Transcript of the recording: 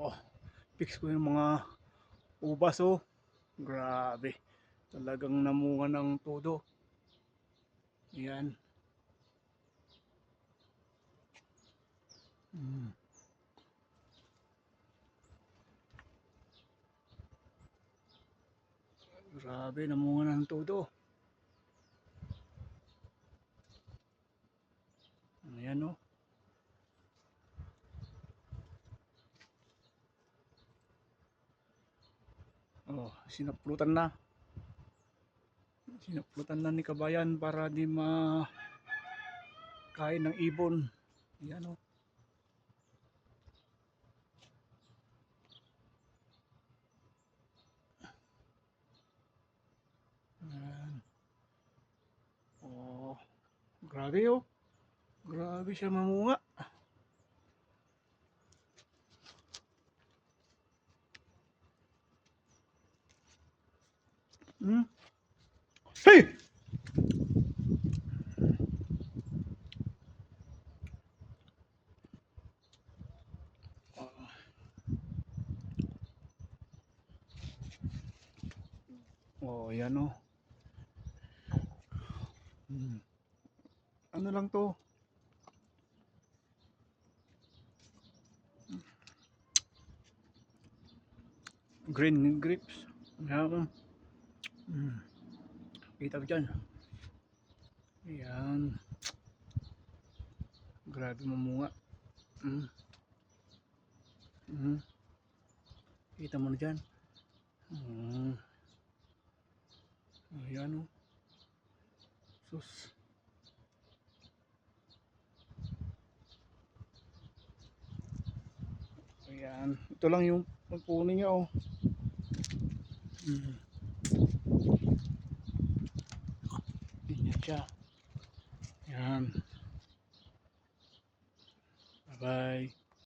Oh, fix ko yung mga ubas oh. Grabe. Talagang namunga ng todo. Ayan. Grabe, namunga ng todo. Ayan oh. Oh, sinaplutan na. Sinaplutan na ni kabayan para di makain ng ibon. Ayan oh. Ayan. Oh, grabe oh. Grabe siya mamunga. Hmm? Hey! Oh, yan oh. Ano lang to? Green grapes. Yan. Kita ko dyan. Ayan. Grabe mamunga. Mm. Mm. Kita mo na dyan. Ayan o. Sus. Ayan. Ito lang yung pagpunin niya o. Ganyan siya. Ayan. Bye bye.